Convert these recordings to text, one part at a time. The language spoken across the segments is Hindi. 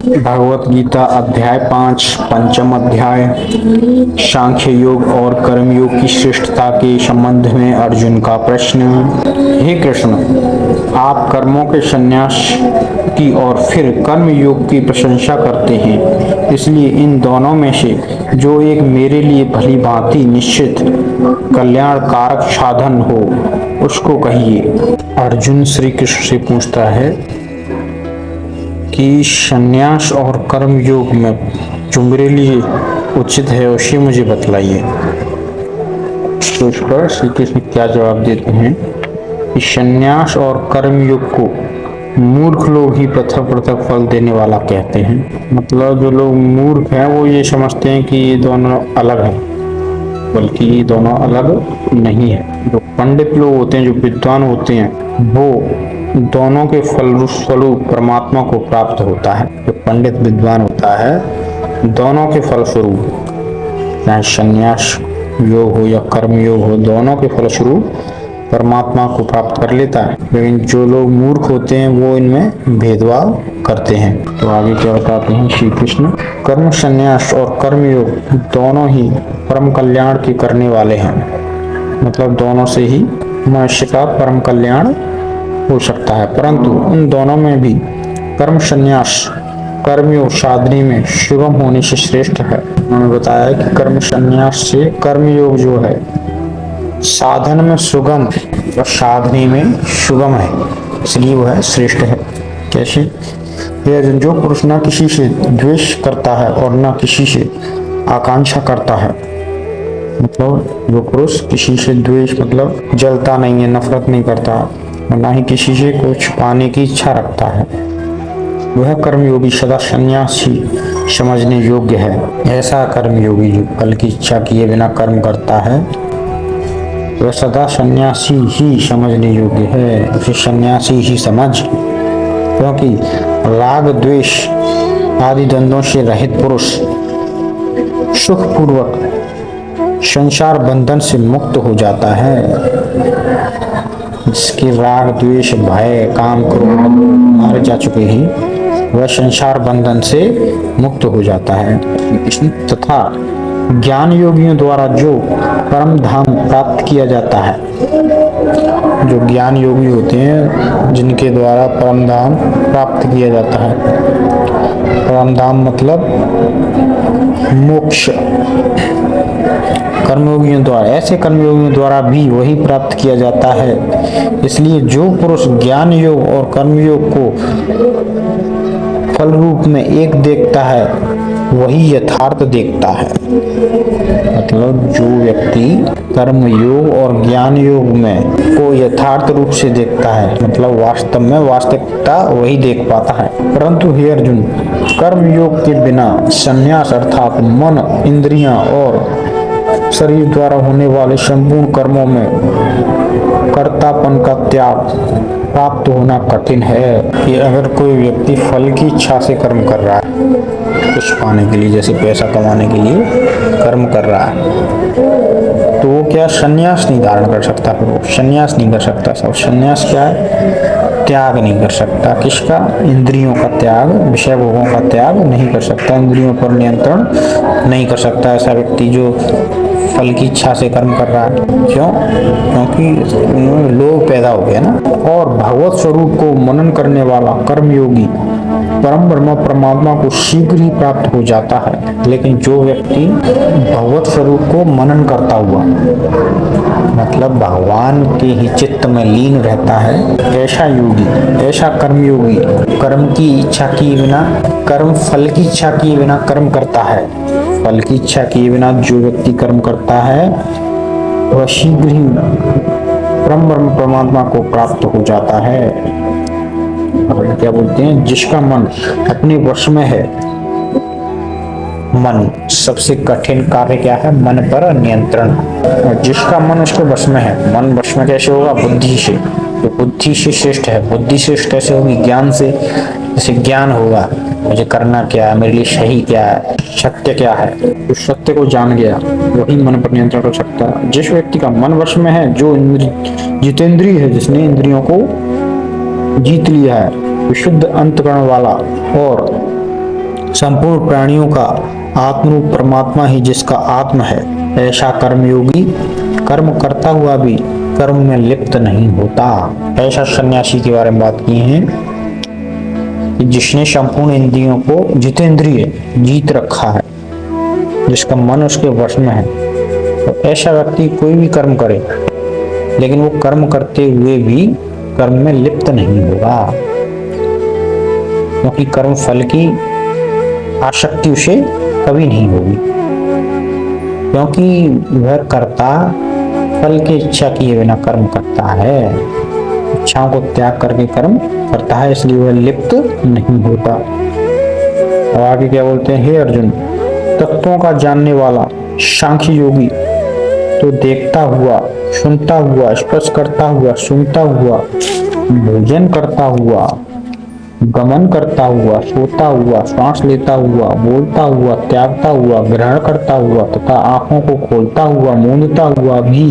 भगवत गीता अध्याय 5 पंचम अध्याय सांख्य योग और कर्म योग की श्रेष्ठता के संबंध में अर्जुन का प्रश्न। हे कृष्ण, आप कर्मों के संन्यास की और फिर कर्म योग की प्रशंसा करते हैं, इसलिए इन दोनों में से जो एक मेरे लिए भली भांति निश्चित कल्याणकारक साधन हो उसको कहिए। अर्जुन श्री कृष्ण से पूछता है कि संन्यास और कर्म योग में जो मेरे लिए उचित है उसे मुझे बतलाइए। तो इस पर श्री कृष्ण क्या जवाब देते हैं कि संन्यास और कर्म योग को मूर्ख लोग ही पृथक पृथक फल देने वाला कहते हैं। मतलब जो लोग मूर्ख हैं वो ये समझते हैं कि ये दोनों अलग हैं, बल्कि ये दोनों अलग नहीं है। जो पंडित लोग होते हैं, जो विद्वान होते हैं, वो दोनों के फल स्वरूप परमात्मा को प्राप्त होता है। जो पंडित विद्वान होता है दोनों के फल स्वरूप, चाहे संन्यास योग हो या कर्म योग हो, दोनों के फल स्वरूप परमात्मा को प्राप्त कर लेता है। लेकिन जो लोग मूर्ख होते हैं वो इनमें भेदभाव करते हैं। तो आगे क्या बताते हैं श्री कृष्ण, कर्म संन्यास और कर्म योग दोनों ही परम कल्याण के करने वाले हैं। मतलब दोनों से ही मनुष्य का परम कल्याण हो सकता है, परंतु उन दोनों में भी कर्म संन्यास कर्मयोग साधने में सुगम होने से श्रेष्ठ है। उन्होंने बताया कि कर्म संन्यास से कर्मयोग जो है साधन में सुगम और साधने में सुगम है, इसलिए वह है श्रेष्ठ है। कैसे? जो पुरुष न किसी से द्वेष करता है और न किसी से आकांक्षा करता है, मतलब जो पुरुष किसी से द्वेष मतलब जलता नहीं है, नफरत नहीं करता, ना ही किसी से कुछ पाने की इच्छा रखता है, वह कर्मयोगी सदा सन्यासी समझने योग्य है। ऐसा कर्मयोगी जो फल की इच्छा किए बिना कर्म करता है वह सदा सन्यासी ही समझने योग्य है। उसे सन्यासी ही समझ, क्योंकि राग द्वेष आदि द्वंद्वों से रहित पुरुष सुखपूर्वक संसार बंधन से मुक्त हो जाता है। जिसके राग द्वेष भय काम क्रोध मारे जा चुके ही वह संसार बंधन से मुक्त हो जाता है। तथा ज्ञान योगियों द्वारा जो परम धाम प्राप्त किया जाता है, जो ज्ञान योगी होते हैं जिनके द्वारा परम धाम प्राप्त किया जाता है, परम धाम मतलब मोक्ष, कर्मयोगियों द्वारा, ऐसे कर्मयोगियों द्वारा भी वही प्राप्त किया जाता है। इसलिए जो पुरुष ज्ञान योग और कर्मयोग को फल रूप में एक देखता है वही यथार्थ देखता है। मतलब जो व्यक्ति कर्म योग और ज्ञान योग में को यथार्थ रूप से देखता है, मतलब वास्तव में वास्तविकता वही देख पाता है। परंतु हे अर्जुन, कर्म योग के बिना संन्यास अर्थात मन, इंद्रियां और शरीर द्वारा होने वाले संपूर्ण कर्मों में कर्तापन का त्याग प्राप्त होना कठिन है। कि अगर कोई व्यक्ति फल की इच्छा से कर्म कर रहा है, कुछ पाने के लिए, जैसे पैसा कमाने के लिए कर्म कर रहा है, तो वो क्या संन्यास नहीं धारण कर सकता, फिर वो संन्यास नहीं कर सकता। सब संन्यास क्या है? त्याग नहीं कर सकता। किसका? इंद्रियों का त्याग, विषय भोगों का त्याग नहीं कर सकता, इंद्रियों पर नियंत्रण नहीं कर सकता ऐसा व्यक्ति जो फल की इच्छा से कर्म कर रहा है। क्यों? क्योंकि लोभ पैदा हो गया ना। और भगवत स्वरूप को मनन करने वाला कर्मयोगी परम ब्रह्म परमात्मा को शीघ्र ही प्राप्त हो जाता है। लेकिन जो व्यक्ति भगवत स्वरूप को मनन करता हुआ, मतलब भगवान के ही चित्त में लीन रहता है, ऐसा योगी, ऐसा कर्मयोगी कर्म की इच्छा किए बिना, कर्म फल की इच्छा किए बिना कर्म करता है। फल की इच्छा किए बिना जो व्यक्ति कर्म करता है वह शीघ्र ही परम ब्रह्म परमात्मा को प्राप्त हो जाता है। क्या बोलते हैं? जिसका मन अपने वश में है। मन सबसे कठिन कार्य क्या है? मन पर नियंत्रण। और जिसका मन उसके वश में है, मन वश में कैसे होगा? बुद्धि से। तो बुद्धि से श्रेष्ठ है। बुद्धि श्रेष्ठ कैसे होगी? ज्ञान से। जैसे ज्ञान होगा मुझे करना क्या है, मेरे लिए सही क्या है, सत्य क्या है, उस सत्य को जान गया वही मन पर नियंत्रण कर सकता है। जिस व्यक्ति का मन वश में है, जो जितेंद्रिय है, जिसने इंद्रियों को जीत लिया है, विशुद्ध अंतकरण वाला और संपूर्ण प्राणियों का आत्मरूप परमात्मा ही जिसका आत्म है, ऐसा कर्मयोगी कर्म करता हुआ भी कर्म में लिप्त नहीं होता। ऐसा सन्यासी के बारे में बात की है कि जिसने संपूर्ण इंद्रियों को जितेंद्रिय जीत रखा है, जिसका मन उसके वश में है, तो ऐसा व्यक्ति कोई भी कर्म करे लेकिन वो कर्म करते हुए भी कर्म में लिप्त नहीं होगा, क्योंकि कर्म फल की आसक्ति उसे कभी नहीं होगी, क्योंकि वह कर्ता फल की इच्छा किए बिना कर्म करता है, इच्छाओं को त्याग करके कर्म करता है, इसलिए वह लिप्त नहीं होता। और आगे क्या बोलते हैं, हे अर्जुन, तत्वों का जानने वाला सांख्य योगी तो देखता हुआ, सुनता हुआ, स्पर्श करता हुआ, सूंघता हुआ, भोजन करता हुआ, गमन करता हुआ, सोता हुआ, श्वास लेता हुआ, बोलता हुआ, त्यागता हुआ, ग्रहण करता हुआ तथा आंखों को खोलता हुआ, मूंदता हुआ भी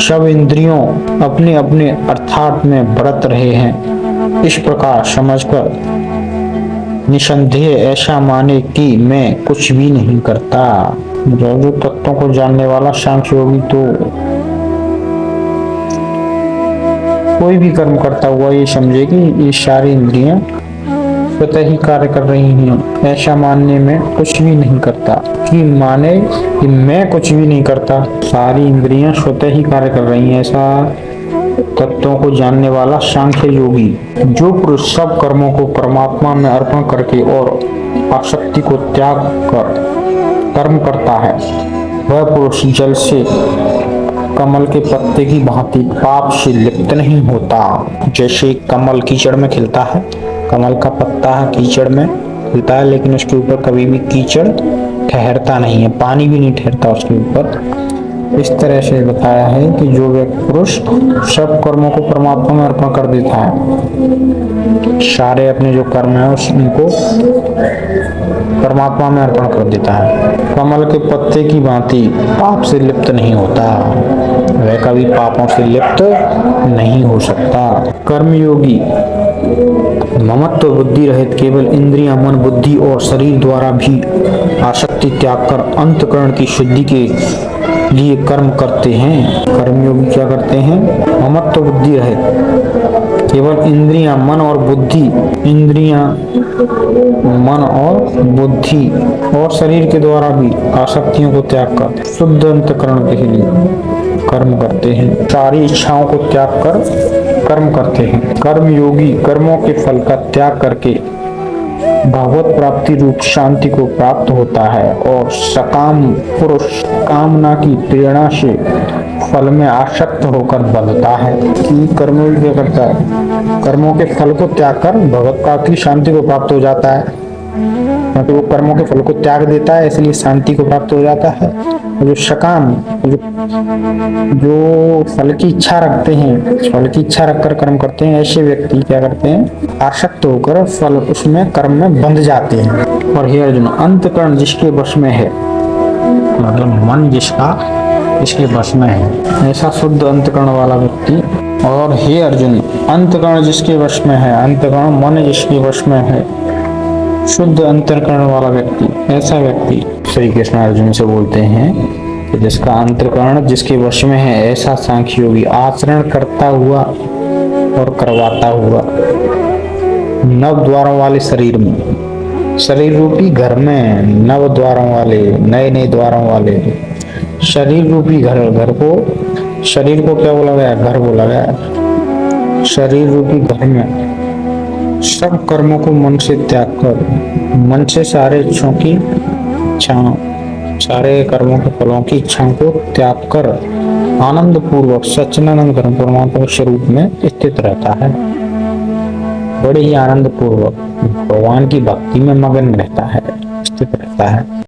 सब इंद्रियों अपने अपने अर्थात में बरत रहे हैं, इस प्रकार समझकर निसंदेह ऐसा माने कि मैं कुछ भी नहीं करता। जो तत्वों को जानने वाला सांख्य योगी तो कोई भी कर्म करता हुआ ये समझे कि ये सारी इंद्रियां स्वतः ही कार्य कर रही हैं, ऐसा मानने में कुछ भी नहीं करता, कि माने कि मैं कुछ भी नहीं करता, सारी इंद्रियां स्वतः ही कार्य कर रही हैं, ऐसा तत्वों को जानने वाला सांख्य योगी। जो पुरुष सब कर्मों को परमात्मा में अर्पण करके और आसक्ति को त्याग कर कर्म करता है, वह पुरुष जल से कमल के पत्ते की भांति पाप से लिप्त नहीं होता। जैसे कमल कीचड़ में खिलता है, कमल का पत्ता कीचड़ में खिलता है लेकिन उसके ऊपर कभी भी कीचड़ ठहरता नहीं है, पानी भी नहीं ठहरता उसके ऊपर। इस तरह से बताया है कि जो व्यक्ति पुरुष सब कर्मों को परमात्मा में अर्पण कर देता है, सारे अपने जो कर्म है उनको परमात्मा में अर्पण कर देता है, कमल के पत्ते की भांति पाप से लिप्त नहीं होता, वह कभी पापों से लिप्त नहीं हो सकता। कर्मयोगी ममत्व बुद्धि रहित केवल इंद्रियां, मन, बुद्धि और शरीर द्वारा भी आसक्ति त्याग कर अंतःकरण की शुद्धि के लिए कर्म करते हैं। कर्मयोगी क्या करते हैं, ममत्व बुद्धि रहित केवल इंद्रियां, मन और बुद्धि, इंद्रियां, मन और बुद्धि और शरीर के द्वारा भी आसक्तियों को त्याग कर शुद्ध अंतःकरण के लिए कर्म करते हैं, सारी इच्छाओं को त्याग कर कर्म करते हैं। कर्मयोगी कर्मों के फल का त्याग करके भगवत प्राप्ति रूप शांति को प्राप्त होता है और सकाम पुरुष कामना की प्रेरणा से फल में आसक्त होकर बंधता है। कि कर्मयोगी क्या करता है, कर्मों के फल को त्याग कर भगवत प्राप्ति शांति को प्राप्त हो जाता है, क्योंकि वो कर्मों के फल को त्याग देता है इसलिए शांति को प्राप्त हो जाता है। जो सकाम जो फल की इच्छा रखते हैं, फल की इच्छा रखकर कर्म करते हैं, ऐसे व्यक्ति क्या करते हैं, आसक्त होकर फल उसमें कर्म में बंध जाते हैं। और हे अर्जुन, अंतःकरण जिसके वश में है, मतलब मन जिसके वश में है, ऐसा शुद्ध अंतःकरण वाला व्यक्ति। और हे अर्जुन, अंतःकरण जिसके वश में है, अंतःकरण मन जिसके वश में है, शुद्ध अंतःकरण वाला व्यक्ति, ऐसा व्यक्ति श्री कृष्ण अर्जुन से बोलते हैं कि जिसका अंतःकरण जिसके वश में है, ऐसा सांख्य योगी आचरण करता हुआ और करवाता हुआ नव द्वारों वाले शरीर में, शरीर रूपी घर में नव द्वारों वाले, नए नए द्वारों वाले शरीर रूपी घर को, शरीर को क्या बोला गया, घर बोला गया, शरीर रूपी घर में सब कर्मों को मन से त्याग कर, मन से सारे इच्छाओं की इच्छाओं, सारे कर्मों के फलों की इच्छाओं को त्याग कर आनंद पूर्वक सच्चिदानंद घन परमात्मा के स्वरूप में स्थित रहता है, बड़े ही आनंद पूर्वक भगवान की भक्ति में मगन रहता है, स्थित रहता है।